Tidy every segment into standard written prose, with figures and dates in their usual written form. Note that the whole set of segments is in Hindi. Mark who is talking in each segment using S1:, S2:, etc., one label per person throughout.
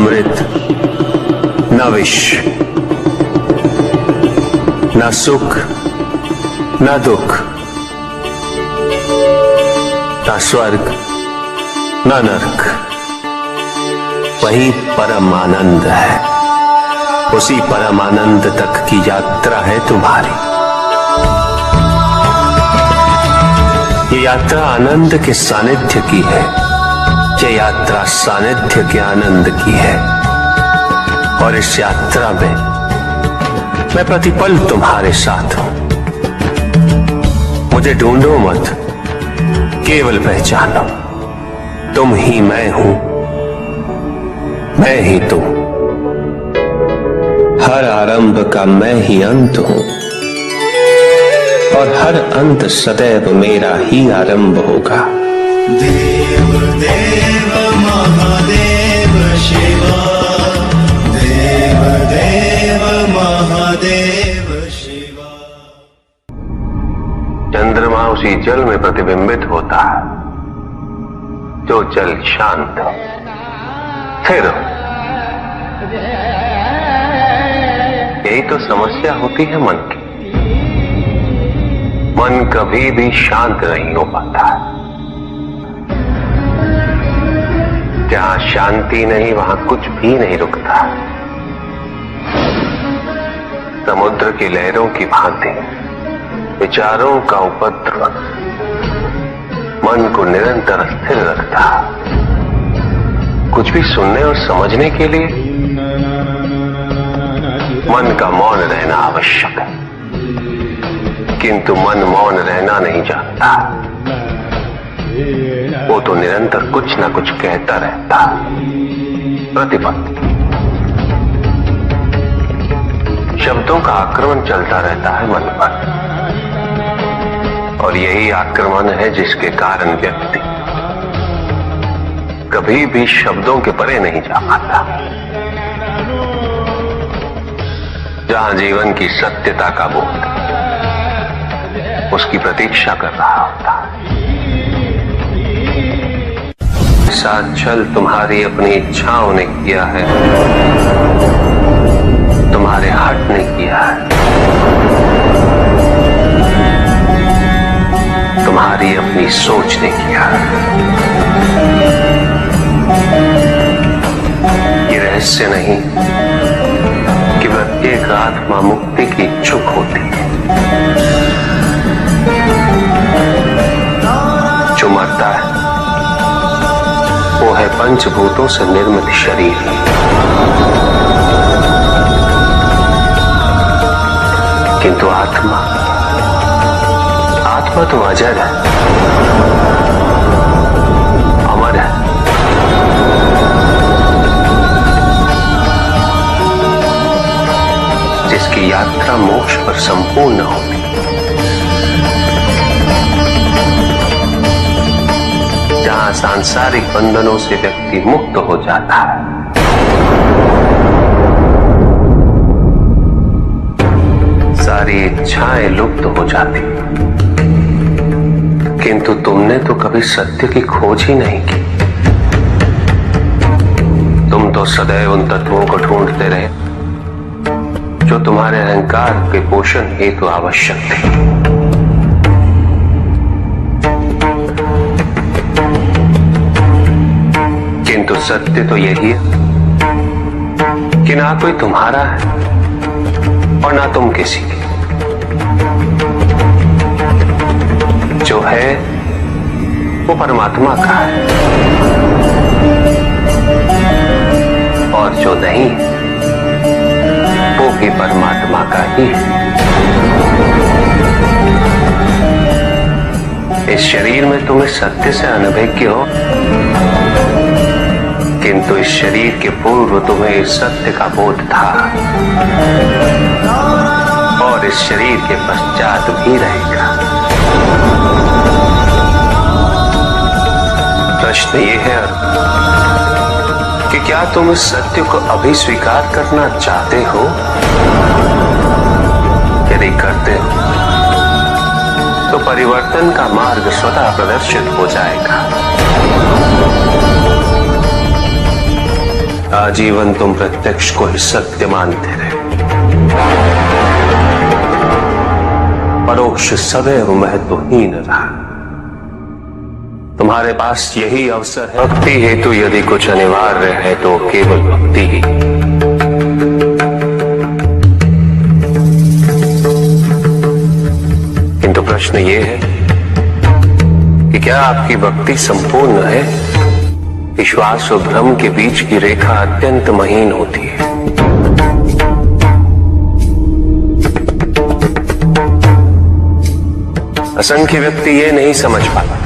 S1: अमृत, न विष, न सुख न दुख, न स्वर्ग न नरक, वही परम आनंद है। उसी परम आनंद तक की यात्रा है तुम्हारी। ये यात्रा आनंद के सानिध्य की है। ये यात्रा सानिध्य के आनंद की है। और इस यात्रा में मैं प्रतिपल तुम्हारे साथ हूं। मुझे ढूंढो मत, केवल पहचानो, तुम ही मैं हूं, मैं ही तुम। हर आरंभ का मैं ही अंत हूं और हर अंत सदैव मेरा ही आरंभ होगा।
S2: देव देव महादेव शिवा, देव देव महादेव शिवा।
S1: चंद्रमा उसी जल में प्रतिबिंबित होता है जो जल शांत हो, स्थिर हो। यही तो समस्या होती है मन की। मन कभी भी शांत नहीं हो पाता है। जहां शांति नहीं वहां कुछ भी नहीं रुकता। समुद्र की लहरों की भांति विचारों का उपद्रव मन को निरंतर स्थिर रखता। कुछ भी सुनने और समझने के लिए मन का मौन रहना आवश्यक है, किंतु मन मौन रहना नहीं जानता। वो तो निरंतर कुछ ना कुछ कहता रहता, प्रतिपल शब्दों का आक्रमण चलता रहता है मन पर। और यही आक्रमण है जिसके कारण व्यक्ति कभी भी शब्दों के परे नहीं जा पाता। जहां जीवन की सत्यता का बोध उसकी प्रतीक्षा कर रहा होता। साथ छल तुम्हारी अपनी इच्छाओं ने किया है, तुम्हारे हट ने किया है, तुम्हारी अपनी सोच ने किया है। ये रहस्य नहीं कि प्रत्येक आत्मा मुक्ति की इच्छुक होती है। जो मरता है वो है पंचभूतों से निर्मित शरीर। किंतु आत्मा तो अजर है, अमर है। जिसकी यात्रा मोक्ष पर संपूर्ण होगी। जहां सांसारिक बंधनों से व्यक्ति मुक्त हो जाता है, सारी इच्छाएं लुप्त हो जाती। किंतु तुमने तो कभी सत्य की खोज ही नहीं की। तुम तो सदैव उन तत्वों को ढूंढते रहे जो तुम्हारे अहंकार के पोषण हेतु आवश्यक थे। किंतु सत्य तो यही है कि ना कोई तुम्हारा है और ना तुम किसी के। जो है वो परमात्मा का है और जो नहीं वो भी परमात्मा का ही है। इस शरीर में तुम इस सत्य से अनभिज्ञ हो, किंतु इस शरीर के पूर्व तुम्हें इस सत्य का बोध था और इस शरीर के पश्चात भी रहेगा। प्रश्न ये है कि क्या तुम इस सत्य को अभी स्वीकार करना चाहते हो? यदि करते हो तो परिवर्तन का मार्ग स्वतः प्रदर्शित हो जाएगा। आजीवन तुम प्रत्यक्ष को ही सत्य मानते रहे। परोक्ष सदैव महत्वहीन रहा। तुम्हारे पास यही अवसर है। भक्ति हेतु यदि कुछ अनिवार्य है तो केवल भक्ति ही। किंतु प्रश्न ये है कि क्या आपकी भक्ति संपूर्ण है? विश्वास और भ्रम के बीच की रेखा अत्यंत महीन होती है। असंख्य व्यक्ति ये नहीं समझ पाता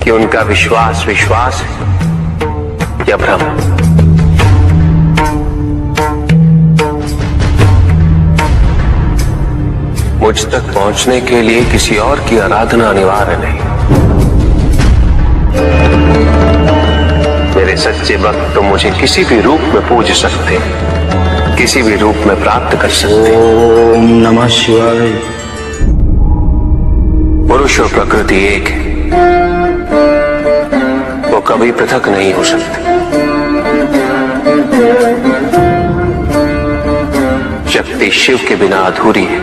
S1: कि उनका विश्वास विश्वास है या भ्रम। मुझ तक पहुंचने के लिए किसी और की आराधना अनिवार्य नहीं। मेरे सच्चे भक्त तो मुझे किसी भी रूप में पूज सकते, किसी भी रूप में प्राप्त कर सकते।
S2: ओम नमः शिवाय।
S1: पुरुष और प्रकृति एक है, वो कभी पृथक नहीं हो सकते। शक्ति शिव के बिना अधूरी है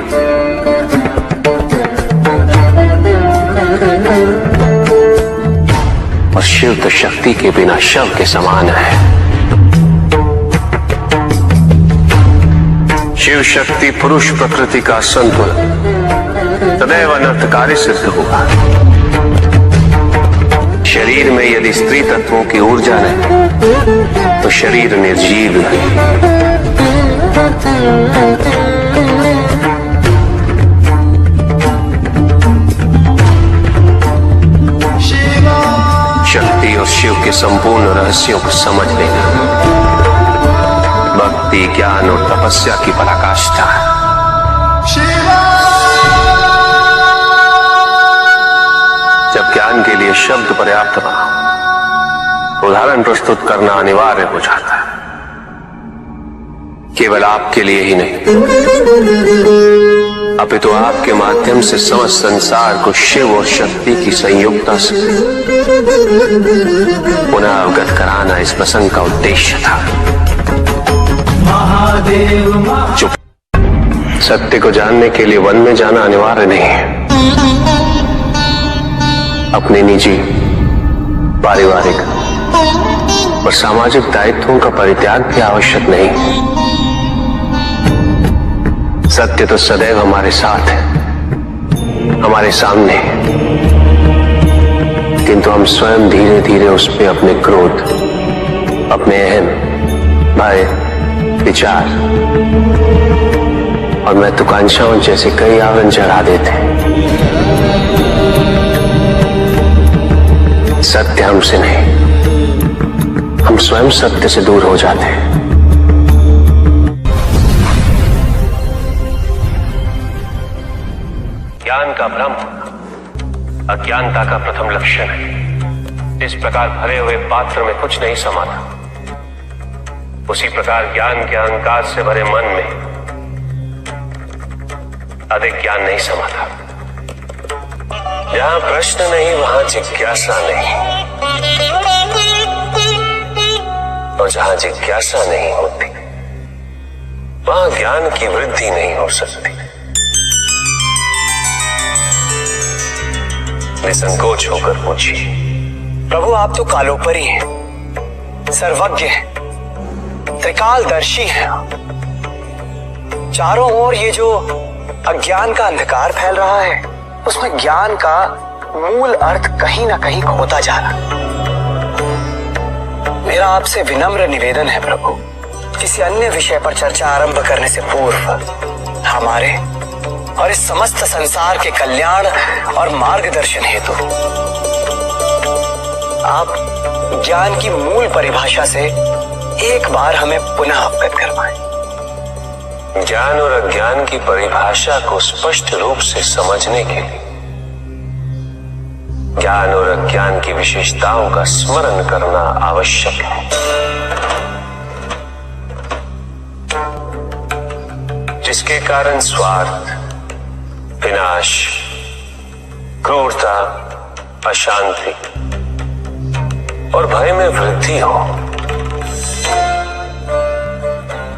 S1: और शिव तो शक्ति के बिना शव के समान है। शिव शक्ति पुरुष प्रकृति का संतुलन सदैव अनर्थकारी सिद्ध हुआ। शरीर में यदि स्त्री तत्वों की ऊर्जा नहीं तो शरीर निर्जीव नहीं। शक्ति और शिव के संपूर्ण रहस्यों को समझ लेना भक्ति, ज्ञान और तपस्या की पराकाष्ठा है। जब ज्ञान के लिए शब्द पर्याप्त ना हो, उदाहरण प्रस्तुत करना अनिवार्य हो जाता है। केवल आपके लिए ही नहीं, अपितु आपके माध्यम से समस्त संसार को शिव और शक्ति की संयुक्ता से पुनः अवगत कराना इस प्रसंग का उद्देश्य था। चुप। सत्य को जानने के लिए वन में जाना अनिवार्य नहीं है। अपने निजी, पारिवारिक और सामाजिक दायित्वों का परित्याग भी आवश्यक नहीं। सत्य तो सदैव हमारे साथ है, हमारे सामने, किंतु हम स्वयं धीरे धीरे उस पे अपने क्रोध, अपने अहम, भय, विचार और महत्वाकांक्षाओं जैसे कई आवरण चढ़ा देते हैं। सत्य हमसे नहीं, हम स्वयं सत्य से दूर हो जाते हैं। ज्ञान का भ्रम अज्ञानता का प्रथम लक्षण है। इस प्रकार भरे हुए पात्र में कुछ नहीं समाता, उसी प्रकार ज्ञान के अहंकार से भरे मन में अधिक ज्ञान नहीं समाता। जहां प्रश्न नहीं वहां जिज्ञासा नहीं, और जहां जिज्ञासा नहीं होती वहां ज्ञान की वृद्धि नहीं हो सकती। निसंकोच होकर पूछिए।
S3: प्रभु, आप तो कालोपरी हैं, सर्वज्ञ हैं, त्रिकालदर्शी हैं। चारों ओर ये जो अज्ञान का अंधकार फैल रहा है, उसमें ज्ञान का मूल अर्थ कहीं ना कहीं खोता जा रहा। मेरा आपसे विनम्र निवेदन है प्रभु, किसी अन्य विषय पर चर्चा आरंभ करने से पूर्व हमारे और इस समस्त संसार के कल्याण और मार्गदर्शन हेतु आप ज्ञान की मूल परिभाषा से एक बार हमें पुनः अवगत करवाएं।
S1: ज्ञान और अज्ञान की परिभाषा को स्पष्ट रूप से समझने के लिए ज्ञान और अज्ञान की विशेषताओं का स्मरण करना आवश्यक है। जिसके कारण स्वार्थ, विनाश, क्रूरता, अशांति और भय में वृद्धि हो,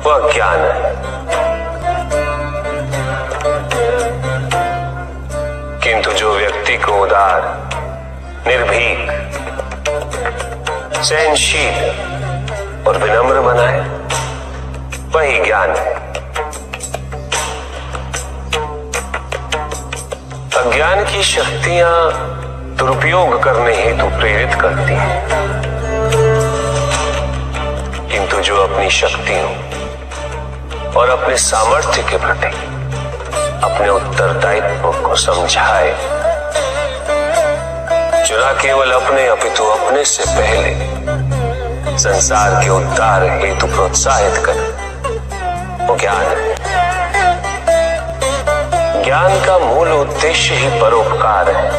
S1: वह ज्ञान है। किंतु जो व्यक्ति को उदार, निर्भीक, सहनशील और विनम्र बनाए, वही ज्ञान है। अज्ञान की शक्तियां दुरुपयोग करने हेतु प्रेरित करती हैं, किंतु जो अपनी शक्तियों और अपने सामर्थ्य के प्रति अपने उत्तरदायित्व को समझाए, जो न केवल अपने अपितु अपने से पहले संसार के उद्धार हेतु प्रोत्साहित करे, वो ज्ञान है। ज्ञान का मूल उद्देश्य ही परोपकार है,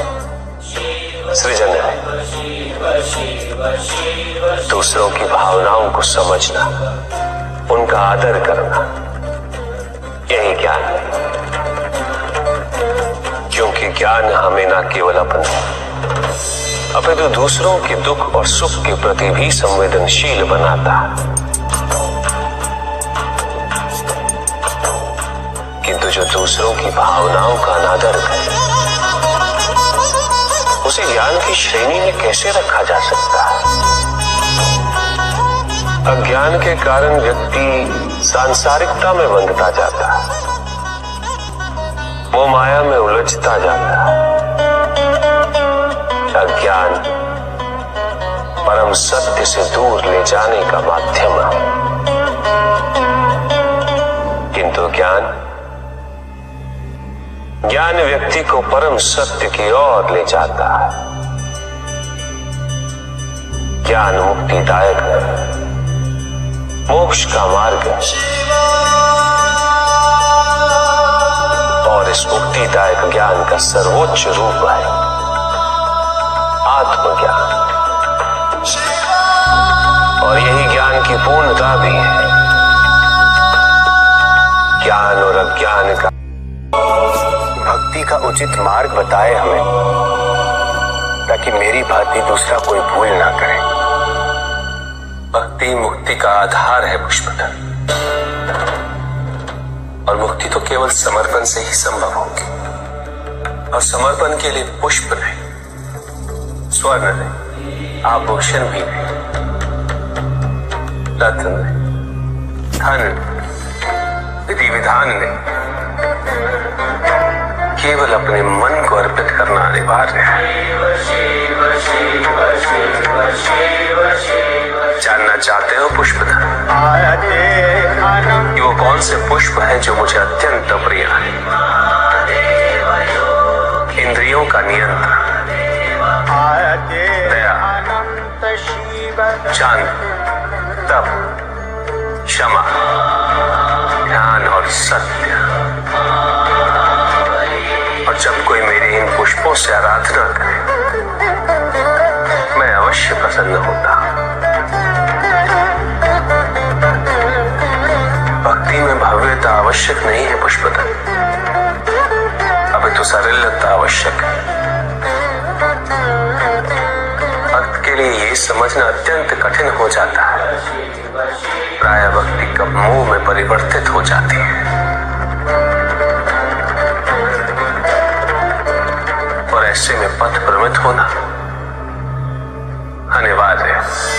S1: सृजन है। दूसरों की भावनाओं को समझना, उनका आदर करना, यही ज्ञान है। क्योंकि ज्ञान हमें न केवल अपने अपितु दूसरों के दुख और सुख के प्रति भी संवेदनशील बनाता है। किंतु जो दूसरों की भावनाओं का अनादर करे, उसे ज्ञान की श्रेणी में कैसे रखा जा सकता है? अज्ञान के कारण व्यक्ति सांसारिकता में बंधता जाता है, वो माया में उलझता जाता है। अज्ञान परम सत्य से दूर ले जाने का माध्यम है, किंतु ज्ञान व्यक्ति को परम सत्य की ओर ले जाता है। ज्ञान मुक्तिदायक है, मोक्ष का मार्ग है, और इस मुक्तिदायक ज्ञान का सर्वोच्च रूप है आत्मज्ञान, और यही ज्ञान की पूर्णता भी है। ज्ञान और अज्ञान का
S3: भक्ति का उचित मार्ग बताए हमें, ताकि मेरी भांति दूसरा कोई भूल ना करे।
S1: भक्ति मुक्ति का आधार है पुष्पधर, और मुक्ति तो केवल समर्पण से ही संभव होगी। और समर्पण के लिए पुष्प नहीं, स्वर्ण नहीं, आभूषण भी नहीं, रत्न नहीं, धन, विधि विधान नहीं, केवल अपने मन को अर्पित करना अनिवार्य है। जानना चाहते हो पुष्पधर कि वो कौन से पुष्प हैं जो मुझे अत्यंत प्रिय हैं? इंद्रियों का नियंत्रण, दया, शांति, तप, क्षमा, ध्यान और सत्य। और जब कोई मेरे इन पुष्पों से आराधना करे, मैं अवश्य प्रसन्न होता। भक्ति में भव्यता आवश्यक नहीं है पुष्पधर, अभी तो सरलता आवश्यक है। भक्त के लिए ये समझना अत्यंत कठिन हो जाता है, प्रायः भक्ति कब मोह में परिवर्तित हो जाती है। और ऐसे में पथ भ्रमित होना अनिवार्य है।